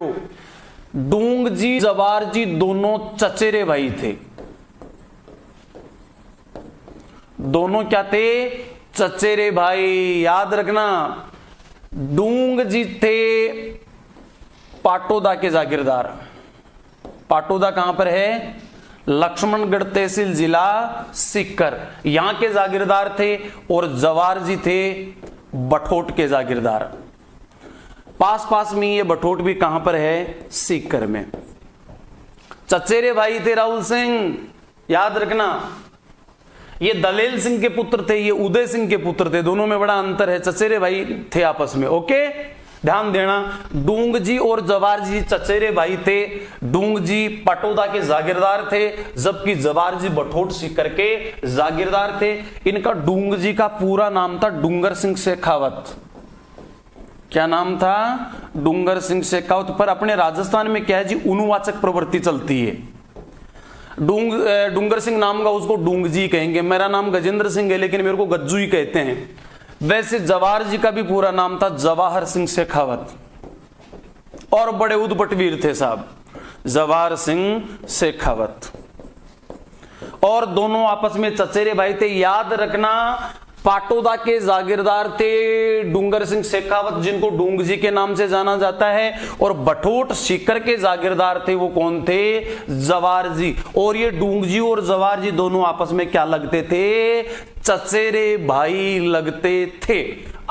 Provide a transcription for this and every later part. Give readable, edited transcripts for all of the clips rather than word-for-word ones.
डूंग जी जवार जी दोनों चचेरे भाई थे। दोनों क्या थे? चचेरे भाई। याद रखना, डूंग जी थे पाटोदा के जागीरदार। पाटोदा कहां पर है? लक्ष्मणगढ़ तहसील जिला सीकर, यहां के जागीरदार थे। और जवार जी थे बठोट के जागीरदार। पास पास में ये बठोट भी कहां पर है? सीकर में। चचेरे भाई थे राहुल सिंह, याद रखना। ये दलेल सिंह के पुत्र थे, ये उदय सिंह के पुत्र थे, दोनों में बड़ा अंतर है। चचेरे भाई थे आपस में। ओके, ध्यान देना। डूंग जी और जवार जी चचेरे भाई थे। डूंग जी पाटोदा के जागीरदार थे, जबकि जवार जी बठोट सीकर के जागीरदार थे। इनका डूंग जी का पूरा नाम था डूंगर सिंह शेखावत। क्या नाम था? डूंगर सिंह शेखावत। पर अपने राजस्थान में क्या है जी, उनुवाचक प्रवृत्ति चलती है। डूंगर सिंह नाम का उसको डूंग जी कहेंगे। मेरा नाम गजेंद्र सिंह है, लेकिन मेरे को गज्जू ही कहते हैं। वैसे जवार जी का भी पूरा नाम था जवाहर सिंह शेखावत, और बड़े उद्भटवीर थे साहब, जवाहर सिंह शेखावत। और दोनों आपस में चचेरे भाई थे। याद रखना, पाटोदा के जागीरदार थे डूंगर सिंह शेखावत, जिनको डूंग जी के नाम से जाना जाता है। और बठोट सीकर के जागीरदार थे, वो कौन थे? जवार जी। और ये डूंग जी और जवार जी दोनों आपस में क्या लगते थे? चचेरे भाई लगते थे।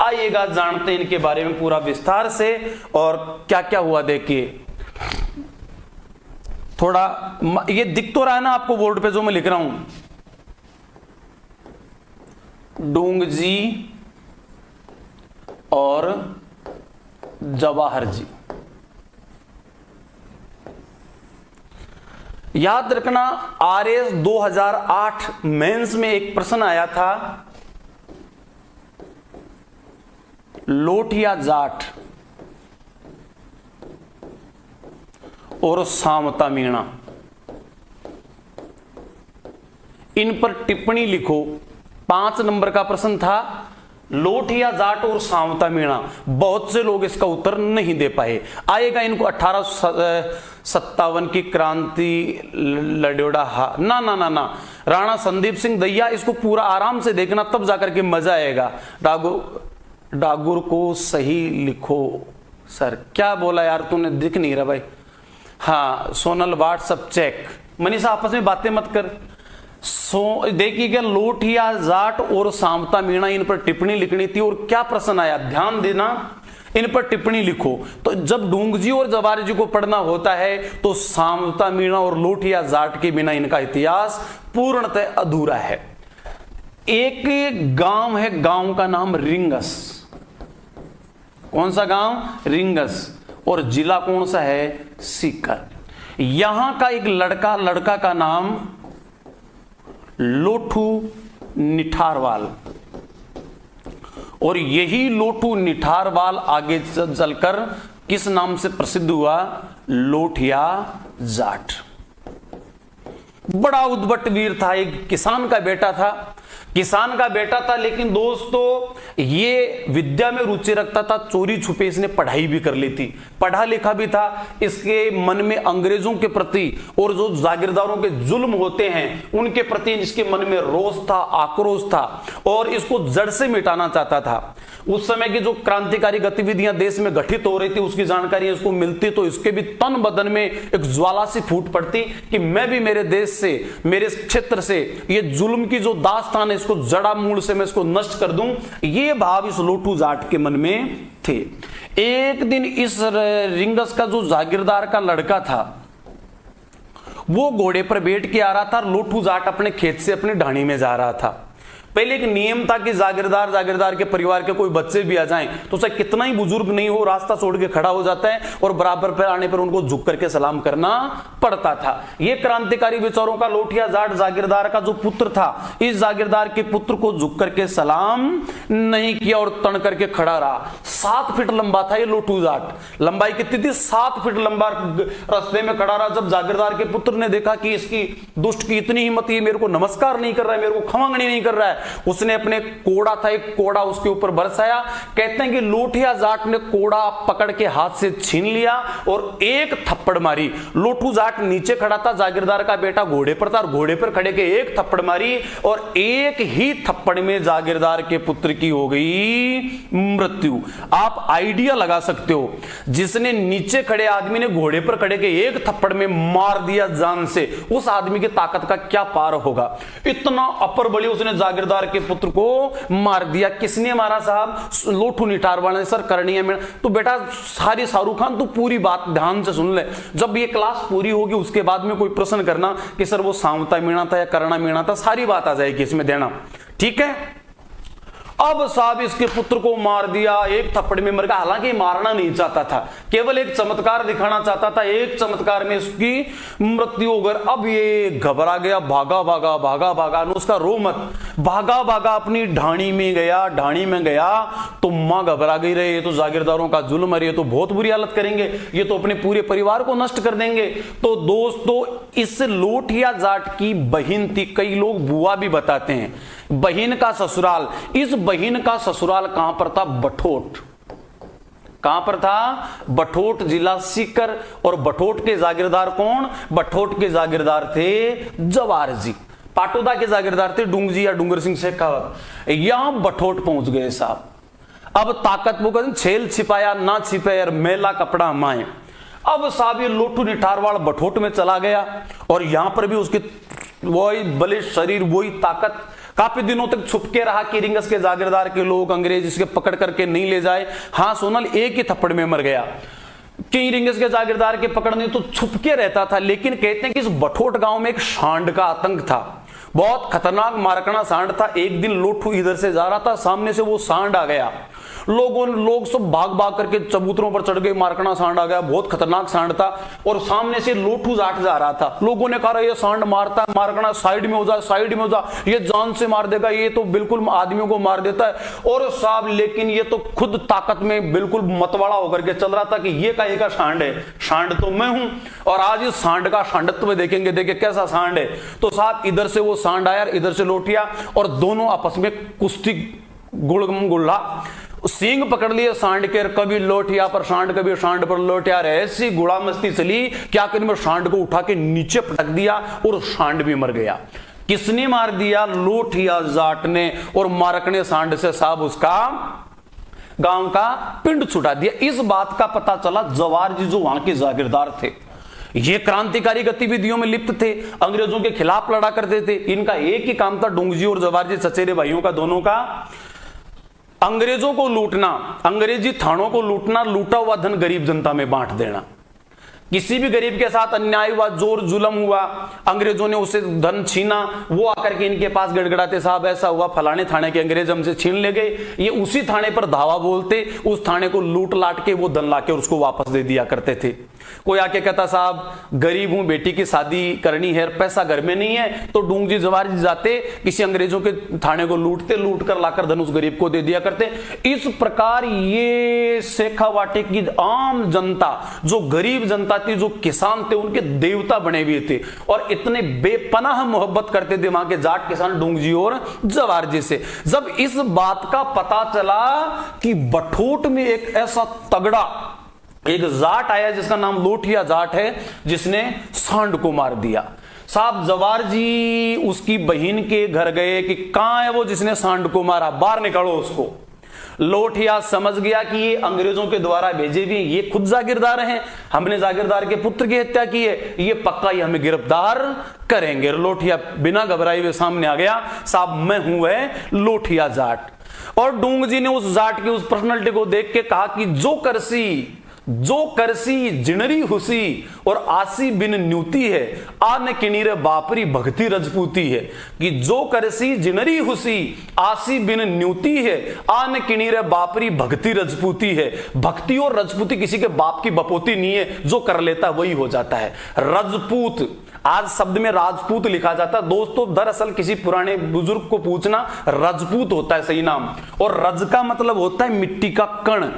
आइएगा जानते हैं इनके बारे में पूरा विस्तार से, और क्या क्या हुआ देखिए। थोड़ा ये दिख तो रहा है ना आपको बोर्ड पे जो मैं लिख रहा हूं? डूंग जी और जवाहर जी। याद रखना, आरएस 2008 मेंस में एक प्रश्न आया था, लोट या जाट और सामता मीणा, इन पर टिप्पणी लिखो। 5 नंबर का प्रश्न था, लोट या जाट और सावता मीणा। बहुत से लोग इसका उत्तर नहीं दे पाए। आएगा इनको 1857 की क्रांति लड़ोड़ा ना ना ना ना राणा संदीप सिंह दहिया। इसको पूरा आराम से देखना, तब जाकर के मजा आएगा। डागुर को सही लिखो। सर क्या बोला यार तूने? दिख नहीं रहा भाई। हाँ सोनल, व्हाट्सअप चेक। मनीषा आपस में बातें मत कर। देखिएगा, लोट या जाट और सामता मीणा, इन पर टिप्पणी लिखनी थी। और क्या प्रश्न आया, ध्यान देना, इन पर टिप्पणी लिखो। तो जब डूंग जी और जवार जी को पढ़ना होता है तो सामता मीणा और लोट या जाट के बिना इनका इतिहास पूर्णतः अधूरा है। एक गांव है, गांव का नाम रिंगस। कौन सा गांव? रिंगस। और जिला कौन सा है? सीकर। यहां का एक लड़का का नाम लोठू निठारवाल। और यही लोठू निठारवाल आगे चलकर किस नाम से प्रसिद्ध हुआ? लोटिया जाट। बड़ा उद्भट वीर था, एक किसान का बेटा था। लेकिन दोस्तों ये विद्या में रुचि रखता था, चोरी छुपे इसने पढ़ाई भी कर ली थी, पढ़ा लिखा भी था। इसके मन में अंग्रेजों के प्रति और जो जागीरदारों के जुल्म होते हैं उनके प्रति इसके मन में रोष था, आक्रोश था, और इसको जड़ से मिटाना चाहता था। उस समय की जो क्रांतिकारी गतिविधियां देश में घटित हो रही थी उसकी जानकारी इसको मिलती, तो इसके भी तन बदन में एक ज्वाला सी फूट पड़ती कि मैं भी मेरे देश से, मेरे क्षेत्र से ये जुल्म की जो दास्तान है इसको जड़ा मूल से मैं इसको नष्ट कर दूं। ये भाव इस लोटू जाट के मन में थे। एक दिन इस रिंगस का जो जागीरदार का लड़का था वो घोड़े पर बैठ के आ रहा था। लोटू जाट अपने खेत से अपनी ढाणी में जा रहा था। पहले एक नियम था कि जागीरदार के परिवार के कोई बच्चे भी आ जाएं तो चाहे कितना ही बुजुर्ग नहीं हो, रास्ता छोड़ के खड़ा हो जाता है और बराबर पर आने पर उनको झुक करके सलाम करना पड़ता था। यह क्रांतिकारी विचारों का लोटिया जाट जागीरदार का जो पुत्र था, इस जागीरदार के पुत्र को झुक करके सलाम नहीं किया और तन करके खड़ा रहा। 7 फीट लंबा था ये लोटू जाट। लंबाई कितनी थी? 7 फीट लंबा रास्ते में खड़ा रहा। जब जागीरदार के पुत्र ने देखा कि इसकी दुष्ट की इतनी हिम्मत, ये मेरे को नमस्कार नहीं कर रहा है, मेरे को खमांगनी नहीं कर रहा है, उसने अपने कोड़ा था, एक कोड़ा उसके ऊपर बरसाया। कहते हैं कि लोठिया जाट ने कोड़ा पकड़ के हाथ से छीन लिया और एक थप्पड़ मारी। लोठू जाट नीचे खड़ा था, जागीरदार का बेटा घोड़े पर था और घोड़े पर खड़े के एक थप्पड़ मारी और एक ही थप्पड़ में जागीरदार के पुत्र की हो गई मृत्यु। आप आइडिया लगा सकते हो, जिसने नीचे खड़े आदमी ने घोड़े पर खड़े के एक थप्पड़ में मार दिया जान से, उस आदमी की ताकत का क्या पार होगा। इतना अपर बड़ी उसने जागीरदार के पुत्र को मार दिया। किसने मारा साहब? लोठू निटारवाल ने। सर करनी है मेरा तो बेटा सारी शाहरुख खान, तू पूरी बात ध्यान से सुन ले। जब ये क्लास पूरी होगी उसके बाद में कोई प्रश्न करना कि सर वो सामता मीणा था या करना मीणा था, सारी बात आ जाएगी इसमें देना, ठीक है। अब साहब इसके पुत्र को मार दिया, एक थप्पड़ में मर गया। हालांकि मारना नहीं चाहता था, केवल एक चमत्कार दिखाना चाहता था, एक चमत्कार में इसकी मृत्यु हो गई। अब ये घबरा गया, भागा भागा भागा भागा, उसका रो मत, भागा भागा अपनी ढाणी में गया। ढाणी में गया तो मां घबरा गई, रहे ये तो जागीरदारों का जुल्म है, ये तो बहुत बुरी हालत करेंगे, ये तो अपने पूरे परिवार को नष्ट कर देंगे। तो दोस्तों इस लोठिया जाट की बहन थी, कई लोग बुआ भी बताते हैं, बहन का ससुराल। इस बहन का ससुराल कहां पर था? बठोट। कहां पर था? बठोट जिला सीकर। और बठोट के जागीरदार कौन? बठोट के जागीरदार थे जवार जी। पाटोदा के जागीरदार थे डूंग जी या डूंगर सिंह शेखावत। यहां बठोट पहुंच गए साहब। अब ताकत वो कहते छेल छिपाया ना छिपे यार मेला कपड़ा माए। अब साहब ये लोठू निठारवाल बठोट में चला गया और यहां पर भी उसकी वही बलिष्ठ शरीर, वही ताकत, काफी दिनों तक छुप के रहा कि रिंगस के जागीरदार के लोग अंग्रेज इसके पकड़ करके नहीं ले जाए। हाँ सोनल एक ही थप्पड़ में मर गया। कई रिंगस के जागीरदार के पकड़ने तो छुप के रहता था, लेकिन कहते हैं कि इस बठोट गांव में एक सांड का आतंक था, बहुत खतरनाक मारकना सांड था। एक दिन लोठू इधर से जा रहा था, सामने से वो सांड आ गया। लोग सब भाग भाग करके चबूतरों पर चढ़ गए, मारकना सांड आ गया, बहुत खतरनाक सांड था और सामने से लोठू जाट जा रहा था। लोगों ने कहा ये सांड मारता है, मारकना साइड में हो जा, साइड में हो जा, ये जान से मार देगा, ये तो बिल्कुल आदमियों को मार देता है। और साहब लेकिन ये तो खुद ताकत में बिल्कुल मतवाड़ा होकर के चल रहा था कि ये का सांड है, सांड तो मैं हूं और आज इस सांड का सांडत्व देखेंगे, देखे कैसा सांड है। तो साहब इधर से वो सांड आया, इधर से लोटिया और दोनों आपस में कुश्ती गुल्ला, सींग पकड़ लिए सांड के, कभी लोटिया पर सांड, कभी सांड पर लोटिया, ऐसी गुड़ा मस्ती चली। क्या करें, सांड को उठा के नीचे पटक दिया और सांड भी मर गया। किसने मार दिया? लोठिया जाट ने। और मारकने सांड से साहब उसका गांव का पिंड छुटा दिया। इस बात का पता चला जवार जी जो वहां के जागीरदार थे, ये क्रांतिकारी गतिविधियों में लिप्त थे, अंग्रेजों के खिलाफ लड़ा करते थे। इनका एक ही काम था, डोंगजी और जवार जी चचेरे भाइयों का, दोनों का, अंग्रेजों को लूटना, अंग्रेजी थानों को लूटना, लूटा हुआ धन गरीब जनता में बांट देना। किसी भी गरीब के साथ अन्याय हुआ, जोर जुलम हुआ, अंग्रेजों ने उसे धन छीना, वो आकर के इनके पास गड़गड़ाते, साहब ऐसा हुआ, फलाने थाने के अंग्रेज हमसे छीन ले गए। ये उसी थाने पर धावा बोलते, उस थाने को लूट लाट के वो धन लाके उसको वापस दे दिया करते थे। कोई आके कहता साहब गरीब हूं, बेटी की शादी करनी है, पैसा घर में नहीं है, तो डूंग जी जवार जी जाते, किसी अंग्रेजों के थाने को लूटते, लूट कर लाकर धन उस गरीब को दे दिया करते। इस प्रकार ये शेखावाटी की आम जनता, जो गरीब जनता थी, जो किसान थे, उनके देवता बने हुए थे और इतने बेपनाह मोहब्बत करते थे वहां के जाट किसान डूंग जी और जवार जी से। जब इस बात का पता चला कि बठोट में एक ऐसा तगड़ा एक जाट आया जिसका नाम लोठिया जाट है, जिसने सांड को मार दिया, साहब जवार जी उसकी बहन के घर गए कि कहां है वो जिसने सांड को मारा, बाहर निकालो उसको। लोठिया समझ गया कि ये अंग्रेजों के द्वारा भेजे हुए, ये खुद जागीरदार हैं, हमने जागीरदार के पुत्र की हत्या की है, ये पक्का ये हमें गिरफ्तार करेंगे। लोठिया बिना घबराए हुए सामने आ गया, साहब मैं हूं वह लोठिया जाट। और डूंग जी ने उस जाट की उस पर्सनैलिटी को देख के कहा कि जो करसी जिनरी हुसी और आसी बिन न्यूती है, आन किनीरे बापरी भक्ति रजपूती है। कि जो करसी जिनरी हुसी आसी बिन न्यूती है, आन किनीरे बापरी भक्ति रजपूती है। भक्ति और रजपूती किसी के बाप की बपोती नहीं है, जो कर लेता वही हो जाता है रजपूत। आज शब्द में राजपूत लिखा जाता है दोस्तों, दरअसल किसी पुराने बुजुर्ग को पूछना, रजपूत होता है सही नाम, और रज का मतलब होता है मिट्टी का कण,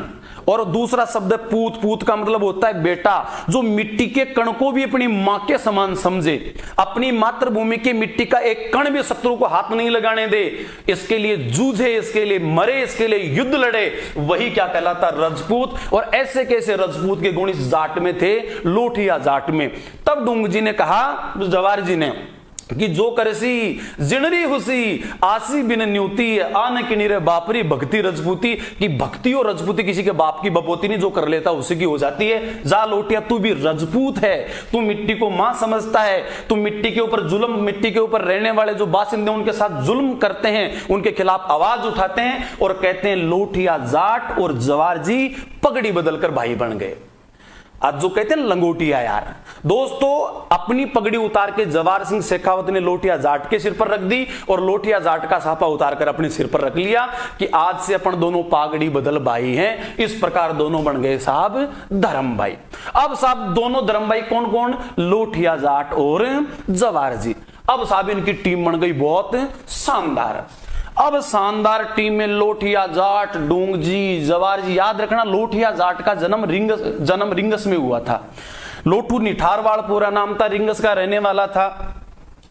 और दूसरा शब्द है पूत। पूत का मतलब होता है बेटा, जो मिट्टी के कण को भी अपनी मां के समान समझे, अपनी मातृभूमि की मिट्टी का एक कण भी शत्रु को हाथ नहीं लगाने दे, इसके लिए जूझे, इसके लिए मरे, इसके लिए युद्ध लड़े, वही क्या कहलाता राजपूत। और ऐसे कैसे राजपूत के गुण इस जाट में थे, लोठिया जाट में। तब डूंग जी ने कहा, जवार जी ने, कि जो करसी जिनरी हुसी आसी बिन न्यूती आन की निरे बापरी भक्ति रजपूती, की भक्ति और रजपूती किसी के बाप की बपोती नहीं, जो कर लेता उसी की हो जाती है। जा लोटिया, तू भी रजपूत है, तू मिट्टी को मां समझता है, तू मिट्टी के ऊपर जुल्म, मिट्टी के ऊपर रहने वाले जो बासिंदे उनके साथ जुल्म करते हैं, उनके खिलाफ आवाज उठाते हैं और कहते हैं लोटिया जाट और जवार जी पगड़ी बदलकर भाई बन गए। आज जो कहते हैं लंगोटिया यार, दोस्तों अपनी पगड़ी उतार के जवार सिंह शेखावत ने लोटिया जाट के सिर पर रख दी और लोटिया जाट का साफा उतारकर अपने सिर पर रख लिया कि आज से अपन दोनों पागड़ी बदल भाई हैं। इस प्रकार दोनों बन गए साहब धर्म भाई। अब साहब दोनों धर्म भाई कौन कौन, लोटिया जाट और जवार जी। अब साहब इनकी टीम बन गई बहुत शानदार। अब शानदार टीम में लोठिया जाट, डूंग जी, जवार जी। याद रखना लोठिया जाट का जन्म रिंगस में हुआ था। लोठू निठारवाड़ पूरा नाम था, रिंगस का रहने वाला था।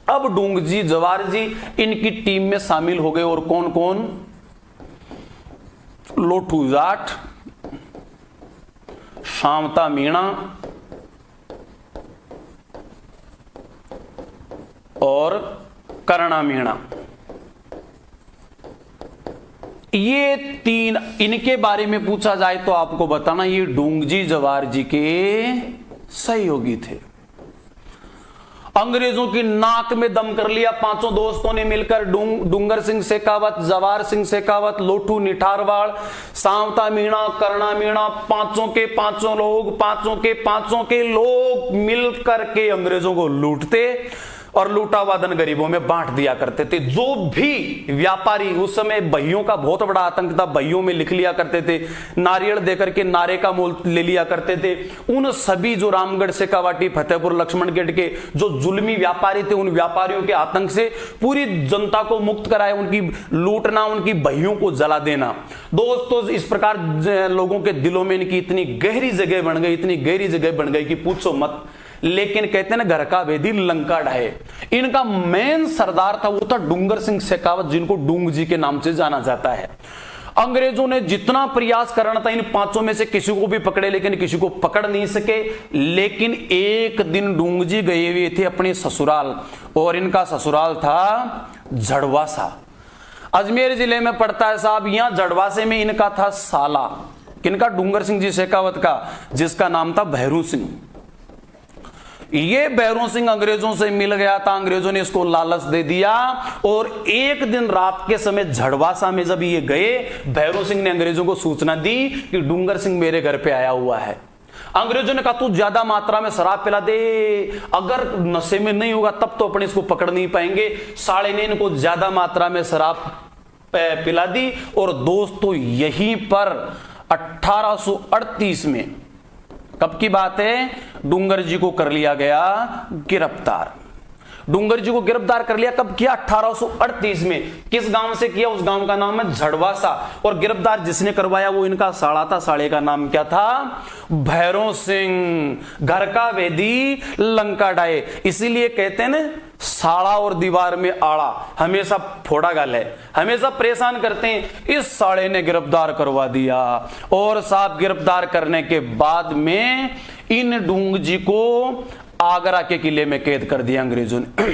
अब डूंग जी, जवार जी इनकी टीम में शामिल हो गए। और कौन कौन, लोठू जाट, शामता मीणा और करना मीणा। ये तीन, इनके बारे में पूछा जाए तो आपको बताना ये डूंग जी जवार जी के सहयोगी थे। अंग्रेजों की नाक में दम कर लिया पांचों दोस्तों ने मिलकर। डूंगर सिंह शेखावत, जवार सिंह शेखावत, लोठू निठारवाड़, सावता मीणा, करना मीणा, पांचों के पांचों के लोग मिलकर के अंग्रेजों को लूटते और लूटा हुआ धन गरीबों में बांट दिया करते थे। जो भी व्यापारी, उस समय बहियों का बहुत बड़ा आतंक था, बहियों में लिख लिया करते थे, नारियल देकर के नारे का मोल ले लिया करते थे। उन सभी जो रामगढ़, शेखावाटी, फतेहपुर, लक्ष्मणगढ़ के जो जुल्मी व्यापारी थे, उन व्यापारियों के आतंक से पूरी जनता को मुक्त कराए, उनकी लूटना, उनकी बहियों को जला देना। दोस्तों इस प्रकार लोगों के दिलों में इनकी इतनी गहरी जगह बन गई, इतनी गहरी जगह बन गई कि पूछो मत। लेकिन कहते हैं ना घर का वेदी लंका ढाए। इनका मेन सरदार था, वो था डूंगर सिंह शेखावत, जिनको डूंग जी के नाम से जाना जाता है। अंग्रेजों ने जितना प्रयास करना था इन पांचों में से किसी को भी पकड़े, लेकिन किसी को पकड़ नहीं सके। लेकिन एक दिन डूंग जी गए हुए थे अपने ससुराल, और इनका ससुराल था झड़वासा, अजमेर जिले में पड़ता है साहब। यहां झड़वासे में इनका था साला, किनका, डूंगर सिंह जी शेखावत का, जिसका नाम था भैरू सिंह। ये भैरू सिंह अंग्रेजों से मिल गया था, अंग्रेजों ने इसको लालच दे दिया। और एक दिन रात के समय झड़वासा में जब ये गए, भैरू सिंह ने अंग्रेजों को सूचना दी कि डूंगर सिंह मेरे घर पे आया हुआ है। अंग्रेजों ने कहा तू ज्यादा मात्रा में शराब पिला दे, अगर नशे में नहीं होगा तब तो अपने इसको पकड़ नहीं पाएंगे। साले ने इनको ज्यादा मात्रा में शराब पिला दी। और दोस्तों यहीं पर 1838 में, कब की बात है, डूंगर जी को कर लिया गया गिरफ्तार। डूंगर जी को गिरफ्तार कर लिया, कब किया, 1838 में। किस गांव से किया, उस गांव का नाम है झड़वासा। और गिरफ्तार जिसने करवाया वो इनका साला था। साले का नाम क्या था, भैरू सिंह। घर का वेदी लंका ढाए, इसीलिए कहते हैं ना साड़ा और दीवार में आड़ा, हमेशा फोड़ा गाल है, हमेशा परेशान करते हैं। इस साड़े ने गिरफ्तार करवा दिया। और साहब गिरफ्तार करने के बाद में इन डूंग जी को आगरा के किले में कैद कर दिया अंग्रेजों ने।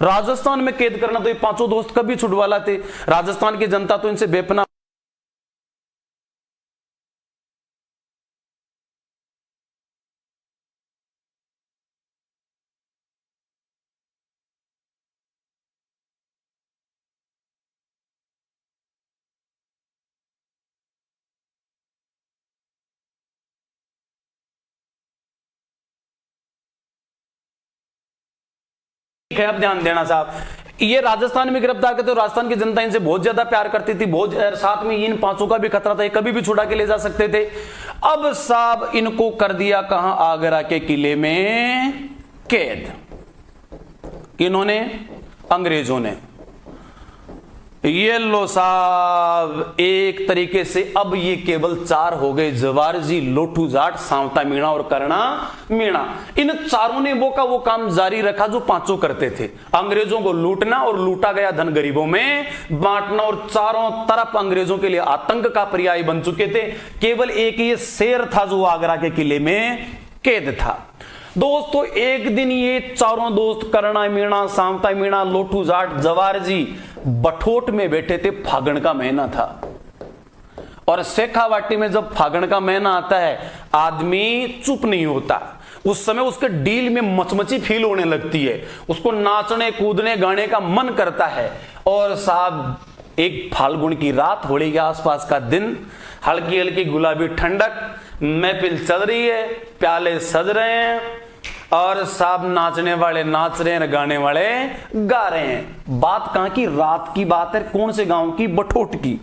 राजस्थान में कैद करना तो ये पांचों दोस्त कभी छुड़वाला थे। राजस्थान की जनता तो इनसे बेपनाह है। अब ध्यान देना साहब, ये राजस्थान में गिरफ्तार करते, राजस्थान की जनता इनसे बहुत ज्यादा प्यार करती थी, बहुत, साथ में इन पांचों का भी खतरा था, ये कभी भी छुड़ा के ले जा सकते थे। अब साहब इनको कर दिया कहां, आगरा के किले में कैद। किन्होंने, अंग्रेजों ने। ये लो साहब, एक तरीके से अब ये केवल 4 हो गए, जवार जी, लोठू जाट, सांवता मीणा और करना मीणा। इन चारों ने वो काम जारी रखा जो 5 करते थे, अंग्रेजों को लूटना और लूटा गया धन गरीबों में बांटना, और चारों तरफ अंग्रेजों के लिए आतंक का पर्याय बन चुके थे। केवल एक ये शेर था जो आगरा के किले में कैद था। दोस्तों एक दिन ये चारों दोस्त करना मीणा, सांवता मीणा, लोठू जाट, जवार जी बठोट में बैठे थे। फागण का महीना था और शेखावाटी में जब फागण का महीना आता है आदमी चुप नहीं होता। उस समय उसके डील में मचमची फील होने लगती है, उसको नाचने कूदने गाने का मन करता है। और साहब एक फाल्गुन की रात, होली के आसपास का दिन, हल्की हल्की गुलाबी ठंडक, महफिल चल रही है, प्याले सज रहे हैं और साहब नाचने वाले नाच रहे हैं, गाने वाले गा रहे हैं। बात कहां की? रात की बात है। कौन से गांव की? बठोट की।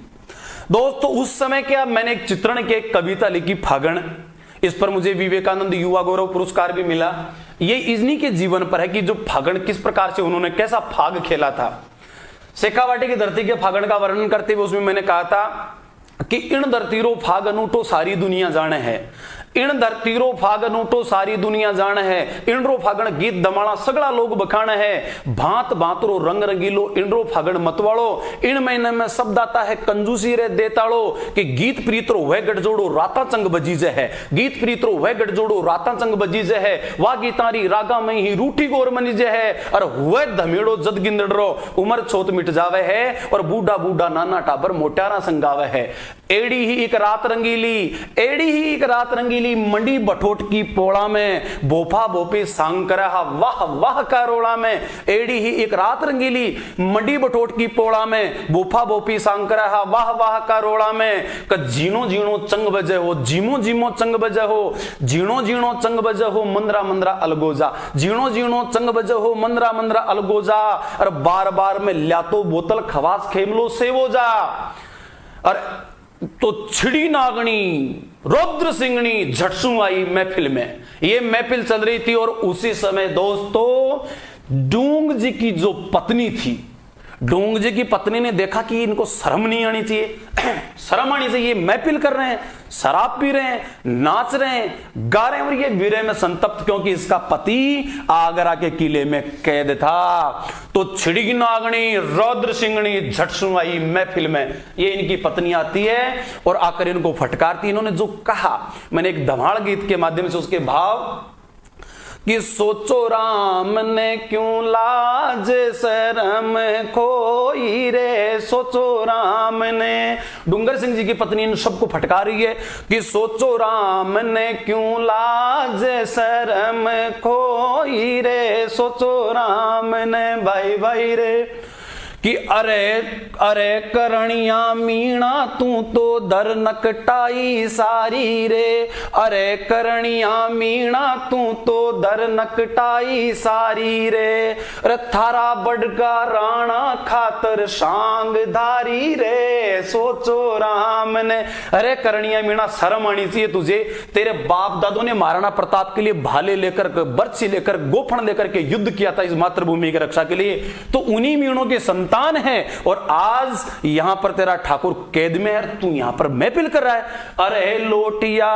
दोस्तों उस समय क्या, मैंने एक चित्रण की एक कविता लिखी फागण, इस पर मुझे विवेकानंद युवा गौरव पुरस्कार भी मिला। ये इन्हीं के जीवन पर है कि जो फागण किस प्रकार से उन्होंने कैसा फाग खेला था। शेखावाटी की धरती के फागण का वर्णन करते हुए उसमें मैंने कहा था कि इन धरतीरो फाग अनूठो सारी दुनिया जाने है, इन धरतीरो फाग अनूठो सारी दुनिया जान है, इंड्रो फागण गीत दमाणा सगड़ा लोग बखाण है, भांत भांतरो रंग रंगीलो इंड्रो फागण मतवाड़ो, इन महीने में शब्द आता है कंजूसी रे देताड़ो, कि गीत प्रीतरो वह गठजोड़ो राता चंग बजीजे है, गीत प्रीतरो वह गठजोड़ो राता चंग बजीजे है, वा गीतारी रागा में ही रूठी गोर मनीजे है, और हुए धमेड़ो जद गिंदड़ो उमर छोत मिट जावे है, और बूढ़ा बूढ़ा नाना टाबर मोटारा संगावे है। एड़ी ही एक रात रंगीली, एड़ी ही एक रात रंगीली, मंडी बठोट की पोड़ा में, बोफा बोपे सांकरा वाह वाह का रोड़ा में। एड़ी ही एक रात रंगीली, मंडी बठोट की पोड़ा में, बोफा बोपी सांकरा वाह वाह का रोड़ा में, जीणो जीणो चंग बजे हो, जीमो जीमो चंग बजे हो, जीणो जीणो चंग बजे हो, मंदरा मंदरा अलगोजा, जीणो जीणो चंग बजे हो, मंदरा मंदरा अलगोजा, और बार बार में ल्यातो बोतल खवास खेमलो सेवो जा। और तो छिड़ी नागनी रुद्र सिंगनी झटसू आई महफिल में। ये महफिल चल रही थी और उसी समय दोस्तों डूंग जी की जो पत्नी थी, डूंग जी की पत्नी ने देखा कि इनको शर्म नहीं आनी चाहिए, शर्म आनी चाहिए, महफिल कर रहे हैं, शराब पी रहे हैं, नाच रहे हैं, गा रहे हैं, और ये विरह में संतप्त क्योंकि इसका पति आगरा के किले में कैद था। तो छिड़ी नागनी रौद्र सिंगनी झटसू आई महफिल में, ये इनकी पत्नी आती है और आकर इनको फटकारती। इन्होंने जो कहा, मैंने एक धमाल गीत के माध्यम से उसके भाव कि सोचो राम ने क्यों लाज शर्म खोई रे, सोचो राम ने, डूंगर सिंह जी की पत्नी इन सबको फटकार रही है कि सोचो राम ने क्यों लाज शर्म खोई रे, सोचो राम ने भाई भाई रे, कि अरे अरे करणिया मीणा तू तो दर नकटाई सारी रे, अरे करणिया मीणा तू तो दर नकटाई सारी रे, थारा बड़का राणा खातर सांग धारी रे, सोचो राम ने। अरे करणिया मीणा शर्म आनी चाहिए तुझे, तेरे बाप दादों ने महाराणा प्रताप के लिए भाले लेकर, बर्छी लेकर, गोफण लेकर के युद्ध किया था इस मातृभूमि की रक्षा के लिए, तो उन्हीं मीणों के संतान है, और आज यहां पर तेरा ठाकुर कैद में है, तू यहां पर महफिल कर रहा है। अरे लोटिया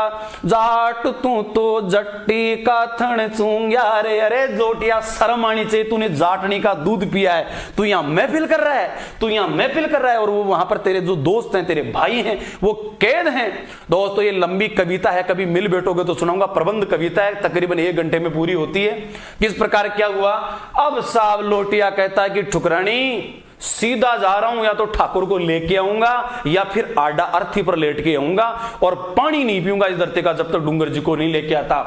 जाट तू तो जट्टी का थन चूंग्या रे, अरे लोटिया शर्म आनी चाहिए, तूने जाटनी का दूध पिया है, तू यहां महफिल कर रहा है, तू यहां महफिल कर रहा है, और वो वहां पर तेरे जो दोस्त हैं, तेरे भाई हैं, वो कैद हैं। दोस्तों ये लंबी कविता है, कभी मिल बैठोगे तो सुनाऊंगा, प्रबंध कविता है, तकरीबन 1 घंटे में पूरी होती है। किस प्रकार क्या हुआ, अब साहब लोटिया कहता है कि ठुकरानी सीधा जा रहा हूं, या तो ठाकुर को लेके आऊंगा या फिर आडा अर्थी पर लेट के आऊंगा, और पानी नहीं पीऊंगा इस धरती का जब तक डूंगर जी को नहीं लेके आता।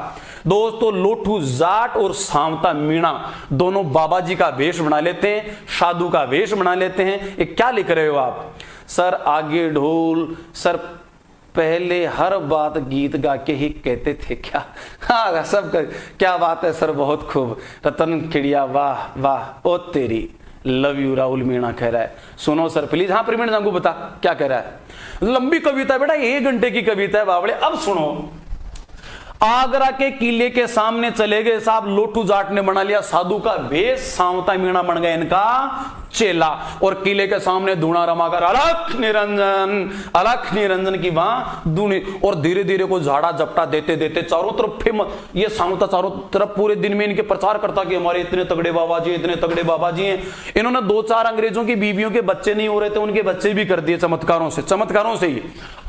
दोस्तों लोठू जाट और सांवता मीणा दोनों बाबा जी का वेश बना लेते हैं, साधु का वेश बना लेते हैं। ये क्या लिख रहे हो आप? सर आगे ढोल, सर पहले हर बात गीत गा के ही कहते थे क्या? हाँ सब क्या बात है सर, बहुत खूब, रतन खिड़िया वाह वाह, ओ तेरी लव यू राहुल मीणा कह रहा है। सुनो सर प्लीज। हाँ प्रवीण जांगू बता क्या कह रहा है। लंबी कविता है बेटा, 1 घंटे की कविता है बावड़े। अब सुनो, आगरा के किले के सामने चले गए साहब, लोठू जाट ने बना लिया साधु का वेश, सांवता मीणा बन गया इनका चेला, और किले के सामने धूणा रमाकर अलख निरंजन की वहां धूनी, और धीरे धीरे को झाड़ा झपटा देते देते चारों तरफ फेमस, ये सामता चारों तरफ पूरे दिन में इनके प्रचार करता कि हमारे इतने तगड़े बाबा जी, इतने तगड़े बाबा जी हैं। इन्होंने 2-4 अंग्रेजों की बीवियों के बच्चे नहीं हो रहे थे, उनके बच्चे भी कर दिए चमत्कारों से ही।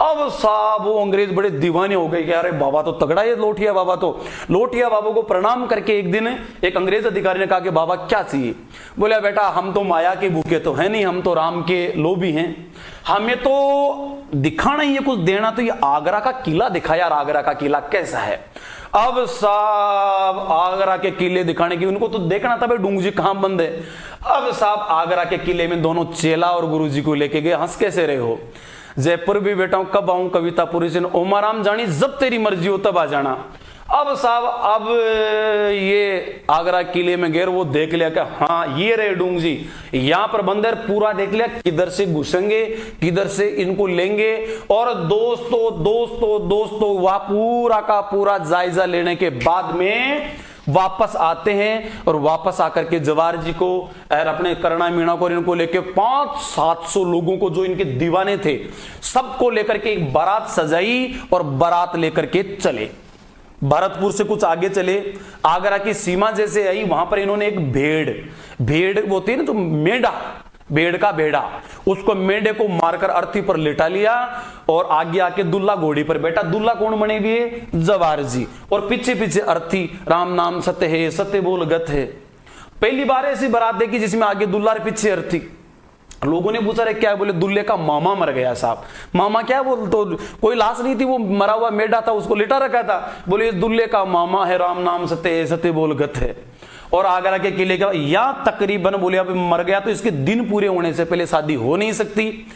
अब साहब वो अंग्रेज बड़े दीवाने हो गए कि अरे बाबा तो तगड़ा है, लोटिया बाबा तो। लोटिया बाबा को प्रणाम करके एक दिन एक अंग्रेज अधिकारी ने कहा कि बाबा क्या चाहिए? बोले बेटा हम तो माया के भूखे तो है नहीं, हम तो राम के लोभी हैं, हमें तो दिखाना ही है कुछ देना, तो ये आगरा का किला दिखा यार, आगरा का किला कैसा है। अब साहब आगरा के किले दिखाने की उनको तो देखना था भाई डूंग जी कहां बंद है। अब साहब आगरा के किले में दोनों चेला और गुरु जी को लेके गए। हंस कैसे रहे हो? जयपुर भी बेटा हूं, कब आऊं कवितापुरी से, ओमाराम जानी जब तेरी मर्जी हो तब आ जाना। अब साहब अब ये आगरा किले में गए, वो देख लिया कि हाँ ये रहे डूंग जी, यहां पर बंदर पूरा देख लिया, किधर से घुसेंगे किधर से इनको लेंगे। और दोस्तों वह पूरा का पूरा जायजा लेने के बाद में वापस आते हैं, और वापस आकर के जवार जी को और अपने करुणा मीणा को इनको लेके 500-700 लोगों को जो इनके दीवाने थे सबको लेकर के एक बारात सजाई, और बारात लेकर के चले। भरतपुर से कुछ आगे चले, आगरा की सीमा जैसे आई, वहां पर इन्होंने एक भेड़ होती है ना, तो मेढ़ा, भेड़ का भेड़ा, उसको मेढे को मारकर अर्थी पर लिटा लिया, और आगे आके दुल्ला घोड़ी पर बैठा। दुल्ला कौन बने हुए? जवार जी, और पीछे पीछे अर्थी, राम नाम सत्य है, सत्य बोल गत है। पहली बार ऐसी बारात देखी जिसमें आगे दुल्ला और पीछे अर्थी। लोगों ने पूछा रे क्या है? बोले दुल्ले का मामा मर गया साहब। मामा क्या? बोल तो कोई लाश नहीं थी, वो मरा हुआ मेढा था, उसको लिटा रखा था। बोले दुल्ले का मामा है, राम नाम सत्य सत्य बोल गत है। और आगरा के किले का या तकरीबन बोले अब मर गया तो इसके दिन पूरे होने से पहले शादी हो नहीं सकती।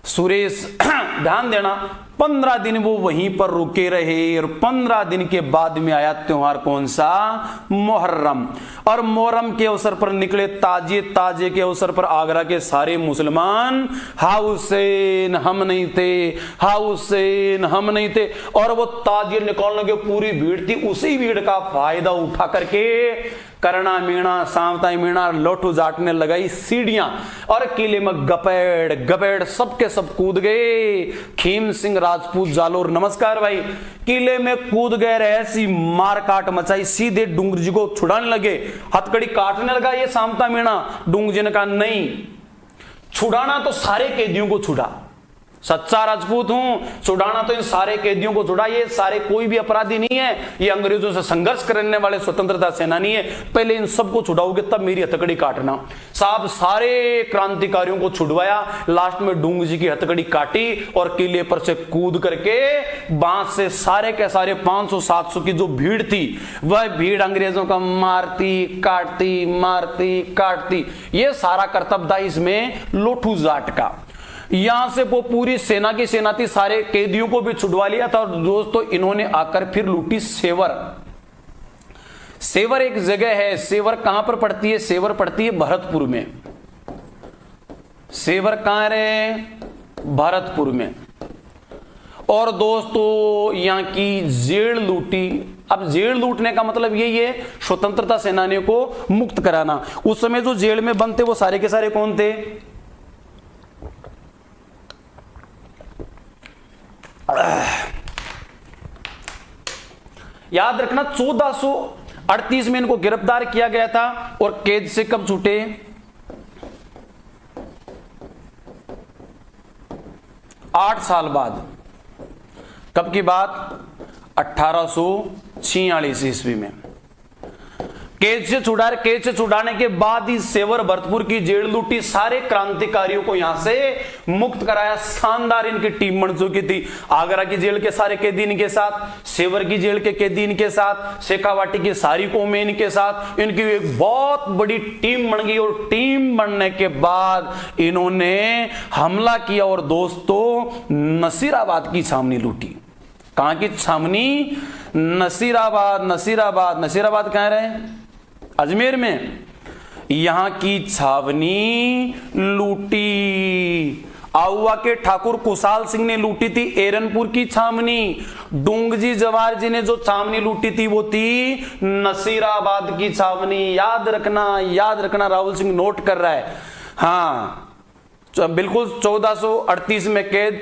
सुरेश ध्यान देना, 15 दिन वो वहीं पर रुके रहे, और 15 दिन के बाद में आया त्योहार कौन सा? मुहर्रम। और मुहर्रम के अवसर पर निकले ताजे के अवसर पर आगरा के सारे मुसलमान, हुसैन हम नहीं थे, हुसैन हम नहीं थे। और वो ताजिए निकालने की पूरी भीड़ थी, उसी भीड़ का फायदा उठा करके करुणा मीणा, सावताई मीणा लोटू जाटने लगाई सीढ़ियां, और किले में गपेड़ सबके सब कूद गए। खीम सिंह राजपूत जालोर नमस्कार भाई, किले में कूद गए, ऐसी मार काट मचाई, सीधे डूंगर जी को छुड़ाने लगे, हथकड़ी काटने लगा ये सामता मीणा। डूंगर जी ने कहा नहीं, छुड़ाना तो सारे कैदियों को छुड़ा, सच्चा राजपूत हूं, छुड़ाना तो इन सारे कैदियों को छुड़ा। ये सारे कोई भी अपराधी नहीं है, ये अंग्रेजों से संघर्ष करने वाले स्वतंत्रता सेनानी है, पहले इन सबको छुड़ाओगे तब मेरी हथकड़ी काटना। साहब सारे क्रांतिकारियों को छुड़वाया, लास्ट में डूंग जी की हथकड़ी काटी, और किले पर से कूद करके बांस से सारे के सारे 500-700 की जो भीड़ थी, वह भीड़ अंग्रेजों का मारती काटती। ये सारा कर्तव्य था इसमें लोठू जाट का। यहां से वो पूरी सेना की सेना थी, सारे कैदियों को भी छुड़वा लिया था। और दोस्तों इन्होंने आकर फिर लूटी सेवर। सेवर एक जगह है, सेवर कहां पर पड़ती है? सेवर पड़ती है भरतपुर में। सेवर कहां रे? भरतपुर में। और दोस्तों यहां की जेल लूटी। अब जेल लूटने का मतलब यही है, स्वतंत्रता सेनानियों को मुक्त कराना। उस समय जो जेल में बंद थे वो सारे के सारे कौन थे? याद रखना 1438 में इनको गिरफ्तार किया गया था, और कैद से कब छूटे? 8 साल बाद। कब की बात? 1846 ईस्वी में कैद से छुड़ाने के बाद ही सेवर भरतपुर की जेल लूटी, सारे क्रांतिकारियों को यहां से मुक्त कराया। शानदार इनकी टीम बन चुकी थी। आगरा की जेल के सारे कैदी इनके साथ, सेवर की जेल के कैदी इनके साथ, शेखावाटी की सारी कौमें इनके साथ, इनकी एक बहुत बड़ी टीम बन गई। और टीम बनने के बाद इन्होंने हमला किया, और दोस्तों नसीराबाद की छावनी लूटी। कहां की छावनी? नसीराबाद कहां रहे? अजमेर में। यहां की छावनी लूटी आउवा के ठाकुर कुशाल सिंह ने लूटी थी एरनपुर की छावनी। डूंगजी जवार जी ने जो छावनी लूटी थी वो थी नसीराबाद की छावनी। याद रखना राहुल सिंह नोट कर रहा है। हाँ बिल्कुल 1438 में कैद,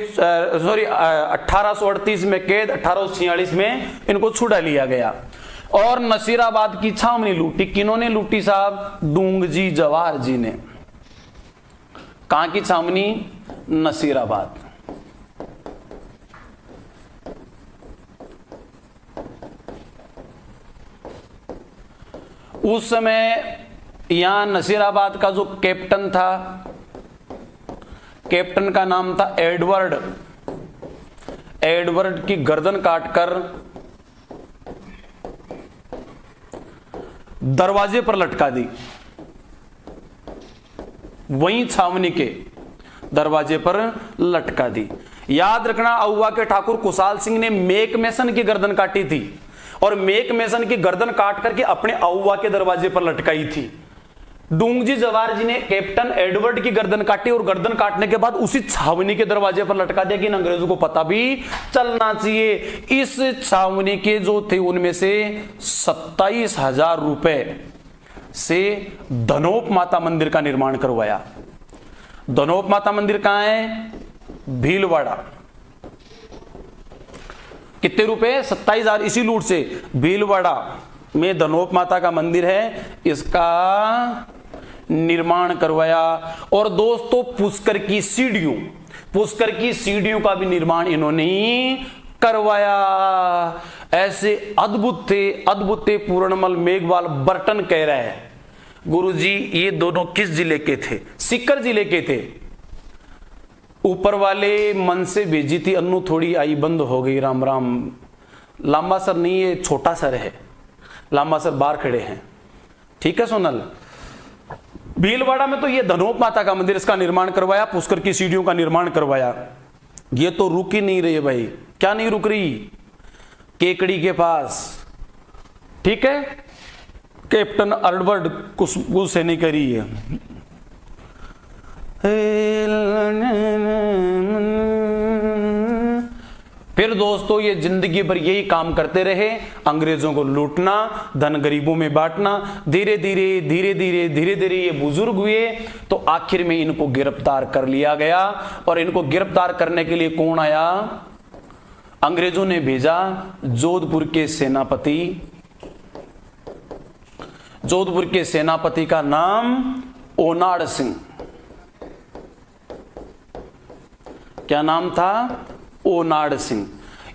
सॉरी 1838 में कैद, 1846 में इनको छुड़ा लिया गया। और नसीराबाद की छावनी लूटी, किन्होंने लूटी साहब? डूंगजी जवाहर जी ने। कहां की छावनी? नसीराबाद। उस समय यहां नसीराबाद का जो कैप्टन था, कैप्टन का नाम था एडवर्ड। एडवर्ड की गर्दन काटकर दरवाजे पर लटका दी, वहीं छावनी के दरवाजे पर लटका दी। याद रखना, अहुआ के ठाकुर कुशाल सिंह ने मेक मेसन की गर्दन काटी थी और मेक मेसन की गर्दन काट करके अपने अहुआ के दरवाजे पर लटकाई थी। डूंगजी जवाहर जी ने कैप्टन एडवर्ड की गर्दन काटी और गर्दन काटने के बाद उसी छावनी के दरवाजे पर लटका दिया कि इन अंग्रेजों को पता भी चलना चाहिए। इस छावनी के जो थे उनमें से 27,000 रुपए से धनोप माता मंदिर का निर्माण करवाया। धनोप माता मंदिर कहां है? भीलवाड़ा। कितने रुपए? 27,000। इसी लूट से भीलवाड़ा में धनोप माता का मंदिर है, इसका निर्माण करवाया। और दोस्तों पुष्कर की सीढ़ियों का भी निर्माण इन्होंने करवाया। ऐसे अद्भुत थे पूर्णमल मेघवाल। बर्टन कह रहा है गुरुजी ये दोनों किस जिले के थे? सीकर जिले के थे। ऊपर वाले मन से भेजी थी अन्नू, थोड़ी आई बंद हो गई। राम राम। लांबा सर नहीं, ये छोटा सर है, लांबा सर बाहर खड़े हैं। ठीक है सोनल। भीलवाड़ा में तो ये धनोप माता का मंदिर, इसका निर्माण करवाया। पुष्कर की सीढ़ियों का निर्माण करवाया। ये तो रुक ही नहीं रही भाई। क्या नहीं रुक रही? केकड़ी के पास। ठीक है, कैप्टन एडवर्ड कुछ से नहीं करी है। फिर दोस्तों ये जिंदगी भर यही काम करते रहे, अंग्रेजों को लूटना, धन गरीबों में बांटना। धीरे धीरे ये बुजुर्ग हुए तो आखिर में इनको गिरफ्तार कर लिया गया। और इनको गिरफ्तार करने के लिए कौन आया? अंग्रेजों ने भेजा जोधपुर के सेनापति। जोधपुर के सेनापति का नाम ओनाड सिंह। क्या नाम था? ओनाड सिंह।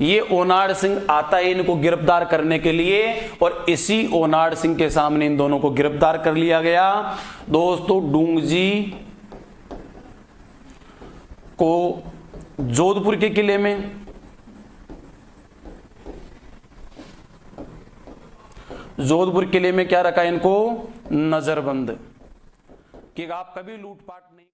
ये ओनाड सिंह आता है इनको गिरफ्तार करने के लिए और इसी ओनाड सिंह के सामने इन दोनों को गिरफ्तार कर लिया गया। दोस्तों डूंगजी को जोधपुर के किले में, जोधपुर किले में क्या रखा इनको? नजरबंद, कि आप कभी लूटपाट नहीं